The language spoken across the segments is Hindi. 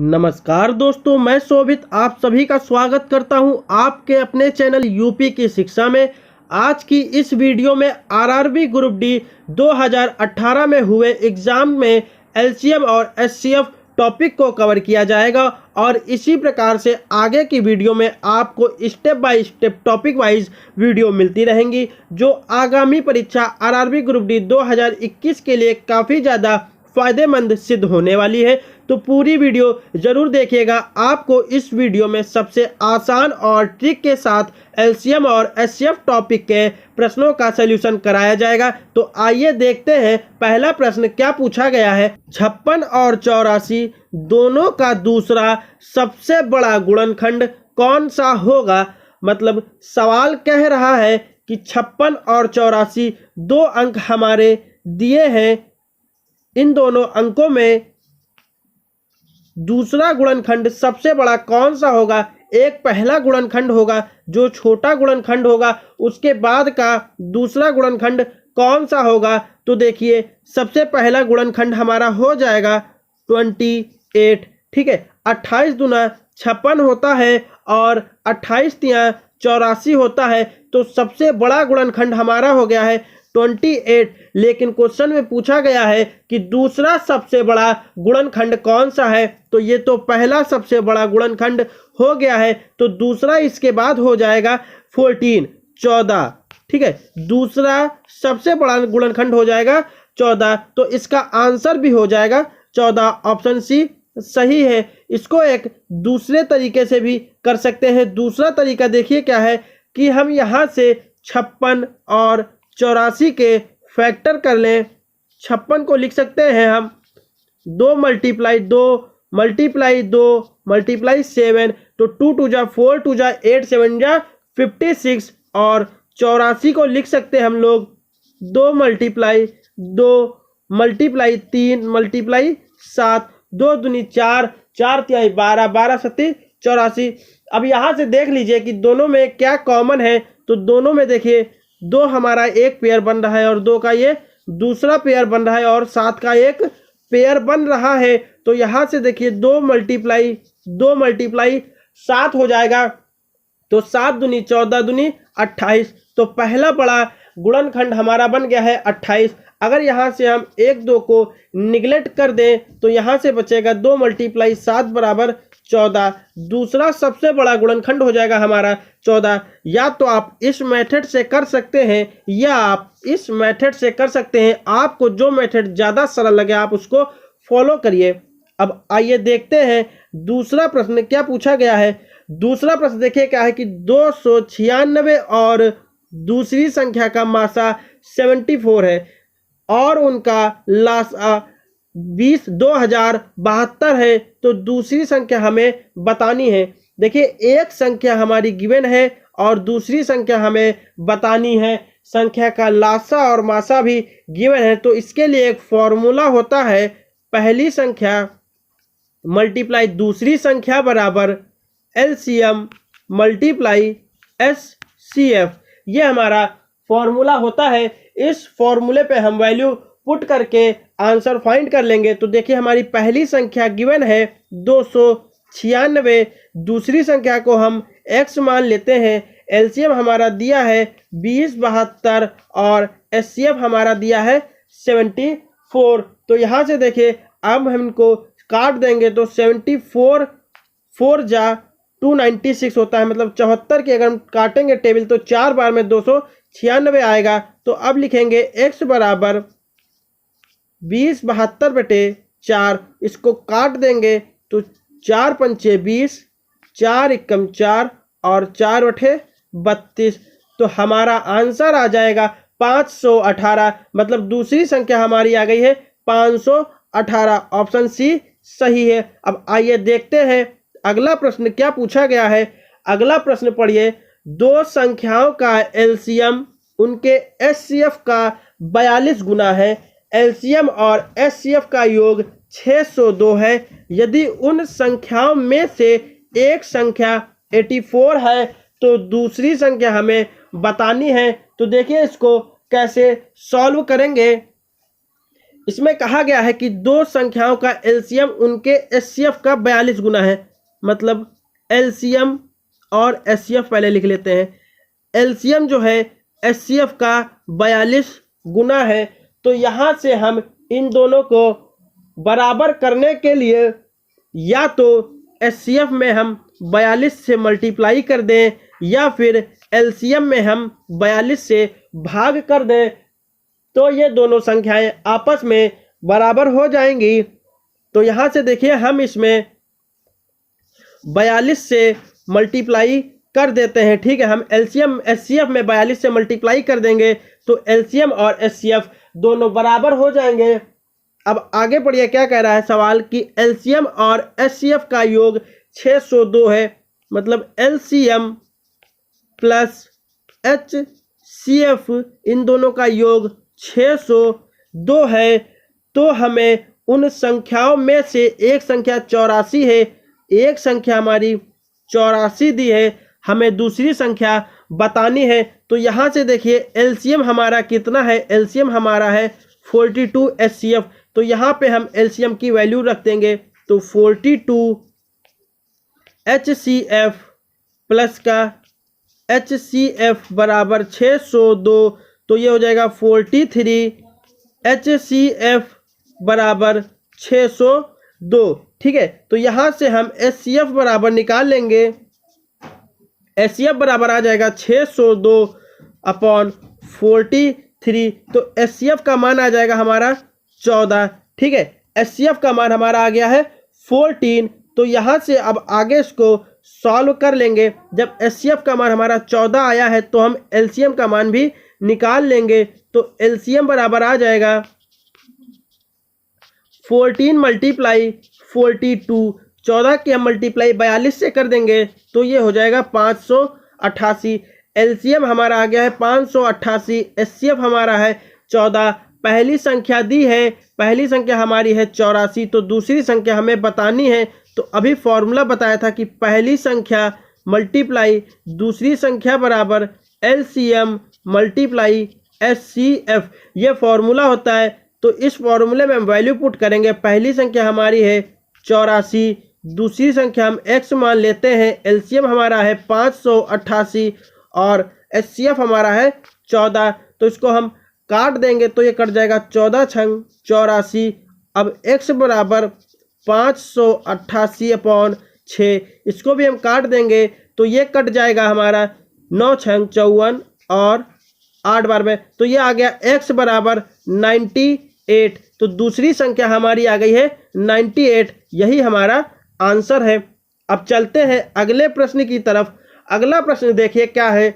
नमस्कार दोस्तों, मैं शोभित आप सभी का स्वागत करता हूं आपके अपने चैनल यूपी की शिक्षा में। आज की इस वीडियो में आरआरबी ग्रुप डी 2018 में हुए एग्जाम में एलसीएम और एचसीएफ टॉपिक को कवर किया जाएगा और इसी प्रकार से आगे की वीडियो में आपको step by step topic wise video मिलती रहेंगी, जो आगामी परीक्षा आरआरबी ग्रुप डी 2021 के लिए काफ़ी ज़्यादा फायदेमंद सिद्ध होने वाली है। तो पूरी वीडियो जरूर देखिएगा। आपको इस वीडियो में सबसे आसान और ट्रिक के साथ एलसीएम और एचसीएफ टॉपिक के प्रश्नों का सलूशन कराया जाएगा। तो आइए देखते हैं पहला प्रश्न क्या पूछा गया है। 56 और 84 दोनों का दूसरा सबसे बड़ा गुणनखंड कौन सा होगा। मतलब सवाल कह रहा है कि 56 और 84 दो अंक हमारे दिए हैं, इन दोनों अंकों में दूसरा गुणनखंड सबसे बड़ा कौन सा होगा। एक पहला गुणनखंड होगा जो छोटा गुणनखंड होगा, उसके बाद का दूसरा गुणनखंड कौन सा होगा। तो देखिए सबसे पहला गुणनखंड हमारा हो जाएगा 28। ठीक है, 28 दूना 56 होता है और 28 तिया 84 होता है। तो सबसे बड़ा गुणनखंड हमारा हो गया है 28। लेकिन क्वेश्चन में पूछा गया है कि दूसरा सबसे बड़ा गुणनखंड कौन सा है। तो ये तो पहला सबसे बड़ा गुणनखंड हो गया है, तो दूसरा इसके बाद हो जाएगा 14। ठीक है, दूसरा सबसे बड़ा गुणनखंड हो जाएगा 14। तो इसका आंसर भी हो जाएगा 14। ऑप्शन सी सही है। इसको एक दूसरे तरीके से भी कर सकते हैं। दूसरा तरीका देखिए क्या है कि हम यहाँ से 56 और 84 के फैक्टर कर लें। 56 को लिख सकते हैं हम 2 × 2 × 2 × 7। तो 2 2 जा 4 2 जा 8 7 जा 56। और 84 को लिख सकते हैं हम लोग 2 × 2 × 3 × 7। 2 दूनी 4 4 तिहाई 12 12 सत्ती 84। अब यहाँ से देख लीजिए कि दोनों में क्या कॉमन है। तो दोनों में देखिए 2 हमारा एक पेयर बन रहा है और 2 का ये दूसरा पेयर बन रहा है और 7 का एक पेयर बन रहा है। तो यहाँ से देखिए 2 × 2 7 हो जाएगा। तो 7 दूनी 14 दूनी 28। तो पहला बड़ा गुणनखंड हमारा बन गया है 28। अगर यहाँ से हम 1 2 को निगलेक्ट कर दें तो यहाँ से बचेगा 2 × 7 बराबर 14। दूसरा सबसे बड़ा गुणनखंड हो जाएगा हमारा 14। या तो आप इस मेथड से कर सकते हैं या आप इस मेथड से कर सकते हैं। आपको जो मेथड ज़्यादा सरल लगे आप उसको फॉलो करिए। अब आइए देखते हैं दूसरा प्रश्न क्या पूछा गया है। दूसरा प्रश्न देखिए क्या है कि 296 और दूसरी संख्या का मासा 74 है और उनका लासा 2072 है। तो दूसरी संख्या हमें बतानी है। देखिए एक संख्या हमारी गिवन है और दूसरी संख्या हमें बतानी है। संख्या का लासा और मासा भी गिवन है। तो इसके लिए एक फॉर्मूला होता है, पहली संख्या मल्टीप्लाई दूसरी संख्या बराबर एलसीएम मल्टीप्लाई एचसीएफ। ये हमारा फॉर्मूला होता है। इस फॉर्मूले पे हम वैल्यू पुट करके आंसर फाइंड कर लेंगे। तो देखिए हमारी पहली संख्या गिवन है 296, दूसरी संख्या को हम x मान लेते हैं। एलसीएम हमारा दिया है 2072 और एचसीएफ हमारा दिया है 74। तो यहाँ से देखिए अब हम इनको काट देंगे तो 74 4 जा 296 होता है। मतलब 74 के अगर हम काटेंगे टेबल तो 4 बार में 296 आएगा। तो अब लिखेंगे x बराबर 2072/4। इसको काट देंगे तो 4 पंचे 20, 4 एकम 4 और 4/32। तो हमारा आंसर आ जाएगा 518। मतलब दूसरी संख्या हमारी आ गई है 518। ऑप्शन सी सही है। अब आइए देखते हैं अगला प्रश्न क्या पूछा गया है। अगला प्रश्न पढ़िए। दो संख्याओं का एलसीएम उनके एचसीएफ का 42 गुना है। एलसीएम और एचसीएफ का योग 602 है। यदि उन संख्याओं में से एक संख्या 84 है तो दूसरी संख्या हमें बतानी है। तो देखिए इसको कैसे सॉल्व करेंगे। इसमें कहा गया है कि दो संख्याओं का एलसीएम उनके एचसीएफ का 42 गुना है। मतलब एलसीएम और एचसीएफ पहले लिख लेते हैं। एलसीएम जो है एचसीएफ का 42 गुना है। तो यहाँ से हम इन दोनों को बराबर करने के लिए या तो एचसीएफ में हम 42 से मल्टीप्लाई कर दें या फिर एलसीएम में हम 42 से भाग कर दें, तो ये दोनों संख्याएं आपस में बराबर हो जाएंगी। तो यहाँ से देखिए हम इसमें 42 से मल्टीप्लाई कर देते हैं। ठीक है, हम एलसीएम एचसीएफ में 42 से मल्टीप्लाई कर देंगे तो एलसीएम और एचसीएफ दोनों बराबर हो जाएंगे। अब आगे पढ़िए क्या कह रहा है सवाल कि एलसीएम और एचसीएफ का योग 602 है। मतलब एलसीएम प्लस एचसीएफ इन दोनों का योग 602 है। तो हमें उन संख्याओं में से एक संख्या 84 है, एक संख्या हमारी 84 दी है, हमें दूसरी संख्या बतानी है। तो यहाँ से देखिए एलसीएम हमारा कितना है, एलसीएम हमारा है 42 एचसीएफ। तो यहाँ पे हम एलसीएम की वैल्यू रख देंगे। तो 42 एचसीएफ प्लस का एचसीएफ बराबर 602। तो ये हो जाएगा 43 एचसीएफ बराबर 602। ठीक है, तो यहाँ से हम एचसीएफ बराबर निकाल लेंगे। एचसीएफ बराबर आ जाएगा 602 अपॉन 43। तो एचसीएफ का मान आ जाएगा हमारा 14। ठीक है, एचसीएफ का मान हमारा आ गया है 14। तो यहाँ से अब आगे इसको सॉल्व कर लेंगे। जब एचसीएफ का मान हमारा 14 आया है तो हम एलसीएम का मान भी निकाल लेंगे। तो एलसीएम बराबर आ जाएगा 14 मल्टीप्लाई 42। 14 की हम मल्टीप्लाई 42 से कर देंगे तो ये हो जाएगा 588। एलसीएम हमारा आ गया है 588, एचसीएफ हमारा है 14। पहली संख्या दी है, पहली संख्या हमारी है 84, तो दूसरी संख्या हमें बतानी है। तो अभी फॉर्मूला बताया था कि पहली संख्या मल्टीप्लाई दूसरी संख्या बराबर एलसीएम मल्टीप्लाई एचसीएफ, ये फॉर्मूला होता है। तो इस फॉर्मूले में हम वैल्यू पुट करेंगे। पहली संख्या हमारी है 84, दूसरी संख्या हम x मान लेते हैं। एलसीएम हमारा है 588 और एचसीएफ हमारा है 14। तो इसको हम काट देंगे तो ये कट जाएगा 14 छंग 84। अब x बराबर 588 अपॉन 6, इसको भी हम काट देंगे तो ये कट जाएगा हमारा 9 छंग 54 और 8 बार में। तो ये आ गया x बराबर 98। तो दूसरी संख्या हमारी आ गई है 98, यही हमारा आंसर है। अब चलते हैं अगले प्रश्न की तरफ। अगला प्रश्न देखिए क्या है।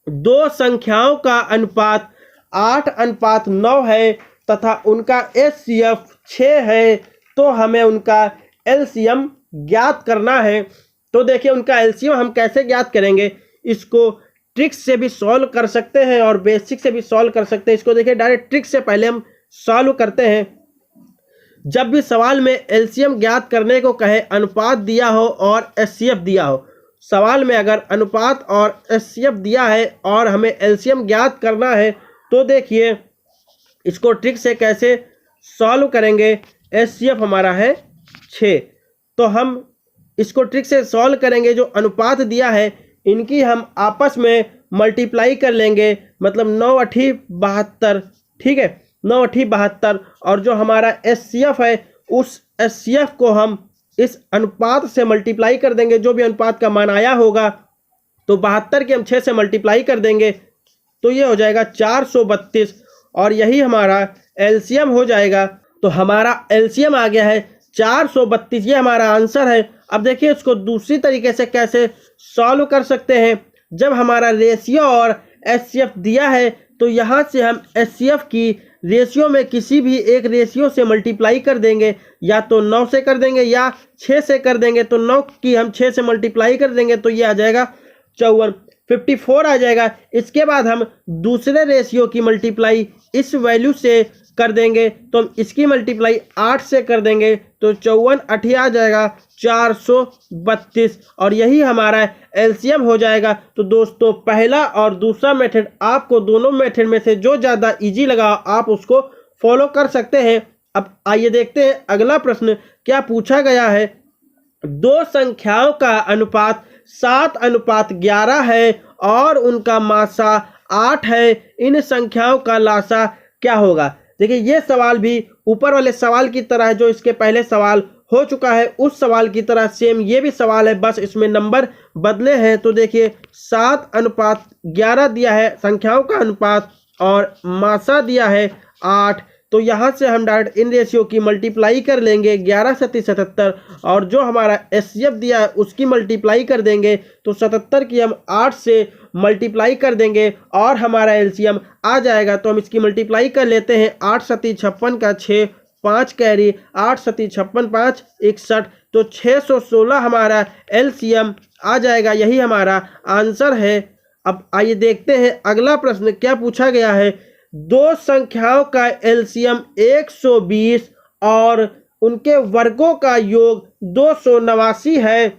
दो संख्याओं का अनुपात 8:9 है तथा उनका एचसीएफ 6 है। तो हमें उनका एलसीएम ज्ञात करना है। तो देखिए उनका एलसीएम हम कैसे ज्ञात करेंगे। इसको ट्रिक्स से भी सॉल्व कर सकते हैं और बेसिक से भी सॉल्व कर सकते हैं। इसको देखिए डायरेक्ट ट्रिक्स से पहले हम सॉल्व करते हैं। जब भी सवाल में एलसीएम ज्ञात करने को कहे, अनुपात दिया हो और एचसीएफ दिया हो, सवाल में अगर अनुपात और एचसीएफ दिया है और हमें एलसीएम ज्ञात करना है तो देखिए इसको ट्रिक से कैसे सॉल्व करेंगे। एचसीएफ हमारा है 6, तो हम इसको ट्रिक से सॉल्व करेंगे। जो अनुपात दिया है इनकी हम आपस में मल्टीप्लाई कर लेंगे। मतलब 9 8 72। ठीक है, 9 8 72। और जो हमारा एचसीएफ है उस एचसीएफ को हम इस अनुपात से मल्टीप्लाई कर देंगे। जो भी अनुपात का मान आया होगा तो 72 के हम 6 से मल्टीप्लाई कर देंगे तो ये हो जाएगा 432 और यही हमारा एलसीएम हो जाएगा। तो हमारा एलसीएम आ गया है 432, ये हमारा आंसर है। अब देखिए इसको दूसरी तरीके से कैसे सॉल्व कर सकते हैं। जब हमारा रेशियो और एचसीएफ दिया है तो यहाँ से हम एचसीएफ की रेशियो में किसी भी एक रेशियो से मल्टीप्लाई कर देंगे। या तो 9 से कर देंगे या 6 से कर देंगे। तो 9 की हम 6 से मल्टीप्लाई कर देंगे तो ये आ जाएगा 54, 54 आ जाएगा। इसके बाद हम दूसरे रेशियो की मल्टीप्लाई इस वैल्यू से कर देंगे तो हम इसकी मल्टीप्लाई 8 से कर देंगे तो 54 8 आ जाएगा 432 और यही हमारा एलसीएम हो जाएगा। तो दोस्तों पहला और दूसरा मेथड, आपको दोनों मेथड में से जो ज़्यादा इजी लगा आप उसको फॉलो कर सकते हैं। अब आइए देखते हैं अगला प्रश्न क्या पूछा गया है। दो संख्याओं का अनुपात 7:11 है और उनका मासा 8 है, इन संख्याओं का लासा क्या होगा। देखिए ये सवाल भी ऊपर वाले सवाल की तरह है जो इसके पहले सवाल हो चुका है, उस सवाल की तरह सेम ये भी सवाल है, बस इसमें नंबर बदले हैं। तो देखिए 7:11 दिया है संख्याओं का अनुपात और मासा दिया है 8। तो यहाँ से हम डायरेक्ट इन रेशियो की मल्टीप्लाई कर लेंगे, 11 सती 77, और जो हमारा एचसीएफ दिया है उसकी मल्टीप्लाई कर देंगे। तो 77 की हम 8 से मल्टीप्लाई कर देंगे और हमारा एलसीएम आ जाएगा। तो हम इसकी मल्टीप्लाई कर लेते हैं, 8 सती 56 का 6, 5 कैरी, 8 सती 56 5 61, तो 616 हमारा एलसीएम आ जाएगा। यही हमारा आंसर है। अब आइए देखते हैं अगला प्रश्न क्या पूछा गया है। दो संख्याओं का एलसीएम 120 और उनके वर्गों का योग 289 है,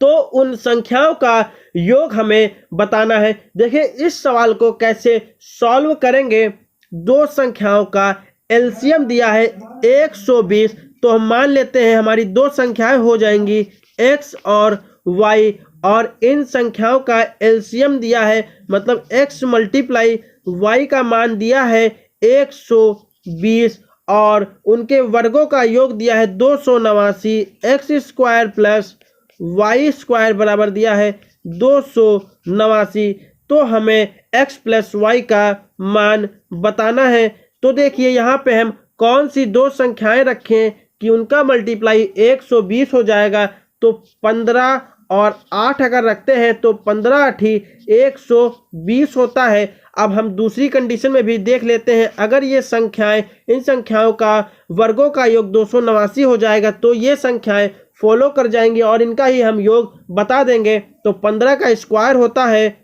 तो उन संख्याओं का योग हमें बताना है। देखिए इस सवाल को कैसे सॉल्व करेंगे। दो संख्याओं का एलसीएम दिया है 120, तो हम मान लेते हैं हमारी दो संख्याएं हो जाएंगी x और y, और इन संख्याओं का एलसीएम दिया है, मतलब x मल्टीप्लाई y का मान दिया है 120 और उनके वर्गों का योग दिया है 289, x square plus y square बराबर दिया है 289। तो हमें x प्लस वाई का मान बताना है। तो देखिए यहाँ पे हम कौन सी दो संख्याएं रखें कि उनका मल्टीप्लाई 120 हो जाएगा। तो 15 और 8 अगर रखते हैं तो 15 8 120 होता है। अब हम दूसरी कंडीशन में भी देख लेते हैं, अगर ये संख्याएं इन संख्याओं का वर्गों का योग 289 हो जाएगा तो ये संख्याएं फॉलो कर जाएंगी और इनका ही हम योग बता देंगे। तो 15 का स्क्वायर होता है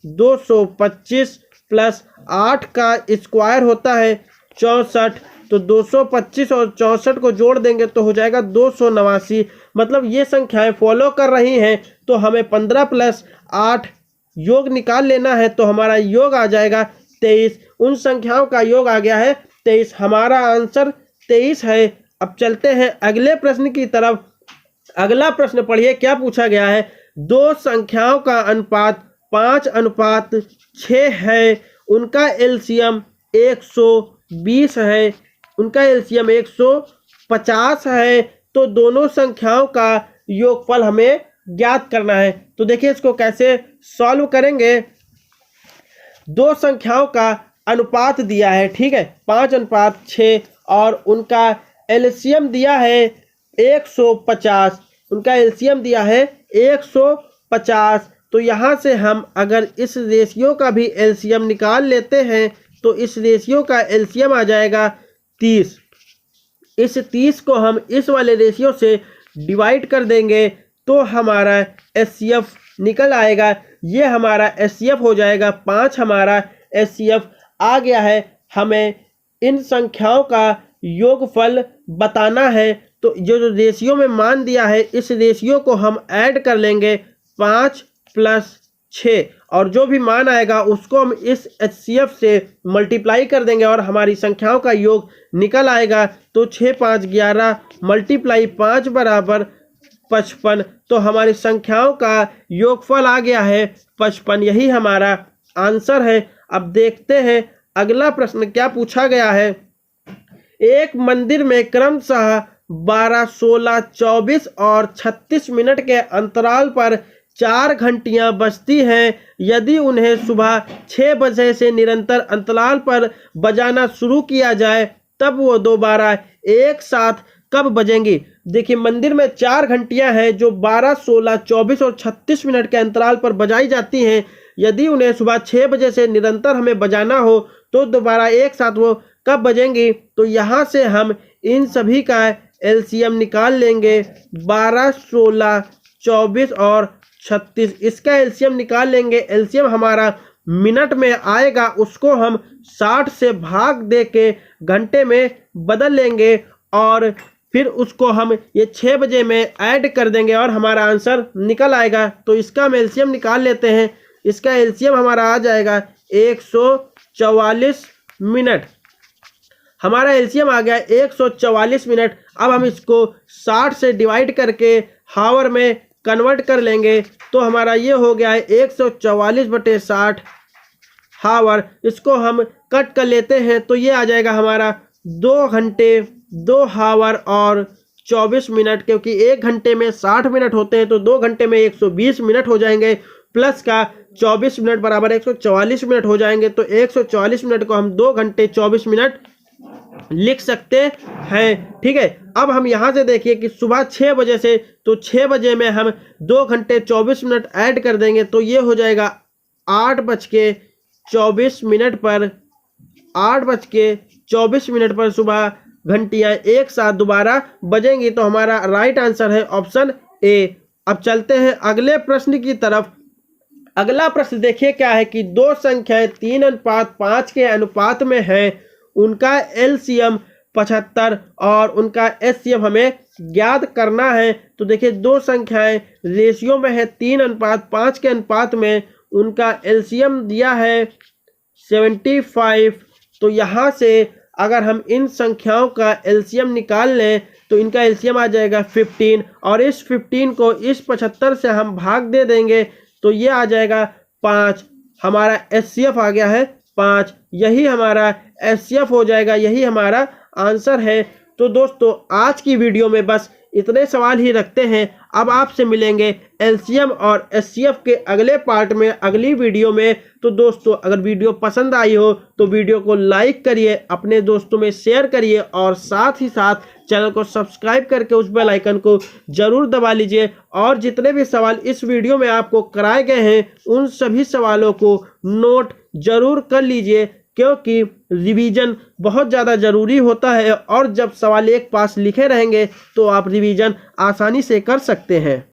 225 प्लस 8 का स्क्वायर होता है 64, तो 225 और 64 को जोड़ देंगे तो हो जाएगा 289। मतलब ये संख्याएं फॉलो कर रही हैं। तो हमें 15 प्लस 8 योग निकाल लेना है, तो हमारा योग आ जाएगा 23। उन संख्याओं का योग आ गया है 23, हमारा आंसर 23 है। अब चलते हैं अगले प्रश्न की तरफ। अगला प्रश्न पढ़िए क्या पूछा गया है। दो संख्याओं का अनुपात 5:6 है, उनका एलसीएम 120 है, उनका एलसीएम 150 है, तो दोनों संख्याओं का योगफल हमें ज्ञात करना है। तो देखिए इसको कैसे सॉल्व करेंगे। दो संख्याओं का अनुपात दिया है, ठीक है, 5:6 और उनका एलसीएम दिया है 150, उनका एलसीएम दिया है 150। तो यहाँ से हम अगर इस रेशियो का भी एलसीएम निकाल लेते हैं तो इस रेशियो का एलसीएम आ जाएगा 30। इस 30 को हम इस वाले रेशियो से डिवाइड कर देंगे तो हमारा एचसीएफ निकल आएगा। ये हमारा एचसीएफ हो जाएगा 5, हमारा एचसीएफ आ गया है। हमें इन संख्याओं का योगफल बताना है। तो जो रेशियो में मान दिया है इस रेशियो को हम ऐड कर लेंगे 5 + 6, और जो भी मान आएगा उसको हम इस एचसीएफ से मल्टीप्लाई कर देंगे और हमारी संख्याओं का योग निकल आएगा। तो 6 × 5 = 11 मल्टीप्लाई 5 बराबर 55। तो हमारी संख्याओं का योगफल आ गया है 55, यही हमारा आंसर है। अब देखते हैं अगला प्रश्न क्या पूछा गया है। एक मंदिर में क्रमशः 12, 16, 24 और 36 मिनट के अंतराल पर 4 घंटियां बजती हैं। यदि उन्हें सुबह 6 बजे से निरंतर अंतराल पर बजाना शुरू किया जाए तब वो दोबारा एक साथ कब बजेंगी। देखिए मंदिर में 4 घंटियां हैं जो 12, 16, 24 और 36 मिनट के अंतराल पर बजाई जाती हैं। यदि उन्हें सुबह 6 बजे से निरंतर हमें बजाना हो तो दोबारा एक साथ वो कब बजेंगी। तो यहाँ से हम इन सभी का एलसीएम निकाल लेंगे, 12, 16, 24 और 36, इसका एलसीएम निकाल लेंगे। एलसीएम हमारा मिनट में आएगा, उसको हम 60 से भाग दे के घंटे में बदल लेंगे और फिर उसको हम ये 6 बजे में ऐड कर देंगे और हमारा आंसर निकल आएगा। तो इसका हम एलसीएम निकाल लेते हैं। इसका एलसीएम हमारा आ जाएगा 144 मिनट। हमारा एलसीएम आ गया 144 मिनट। अब हम इसको 60 से डिवाइड करके हावर में कन्वर्ट कर लेंगे तो हमारा ये हो गया है 144/60 हावर। इसको हम कट कर लेते हैं तो ये आ जाएगा हमारा 2 घंटे 2 हावर और 24 मिनट, क्योंकि 1 घंटे में 60 मिनट होते हैं तो 2 घंटे में 120 मिनट हो जाएंगे, प्लस का 24 मिनट बराबर 144 मिनट हो जाएंगे। तो 144 मिनट को हम 2 घंटे 24 मिनट लिख सकते हैं। ठीक है, अब हम यहाँ से देखिए कि सुबह 6 बजे से, तो 6 बजे में हम 2 घंटे 24 मिनट ऐड कर देंगे तो ये हो जाएगा 8:24 पर 8:24 पर सुबह घंटियां एक साथ दोबारा बजेंगी। तो हमारा राइट आंसर है ऑप्शन ए। अब चलते हैं अगले प्रश्न की तरफ। अगला प्रश्न देखिए क्या है कि दो संख्याएं 3:5 के अनुपात में हैं, उनका एलसीएम 75 और उनका एचसीएफ हमें ज्ञात करना है। तो देखिए दो संख्याएं रेशियो में है 3:5 के अनुपात में, उनका एलसीएम दिया है 75। तो यहाँ से अगर हम इन संख्याओं का एलसीएम निकाल लें तो इनका एलसीएम आ जाएगा 15 और इस 15 को इस 75 से हम भाग दे देंगे तो ये आ जाएगा 5। हमारा एचसीएफ आ गया है 5, यही हमारा एचसीएफ हो जाएगा, यही हमारा आंसर है। तो दोस्तों आज की वीडियो में बस इतने सवाल ही रखते हैं। अब आपसे मिलेंगे एलसीएम और एचसीएफ के अगले पार्ट में, अगली वीडियो में। तो दोस्तों अगर वीडियो पसंद आई हो तो वीडियो को लाइक करिए, अपने दोस्तों में शेयर करिए और साथ ही साथ चैनल को सब्सक्राइब करके उस बेल आइकन को जरूर दबा लीजिए। और जितने भी सवाल इस वीडियो में आपको कराए गए हैं उन सभी सवालों को नोट जरूर कर लीजिए, क्योंकि रिवीजन बहुत ज़्यादा ज़रूरी होता है और जब सवाल एक पास लिखे रहेंगे तो आप रिवीजन आसानी से कर सकते हैं।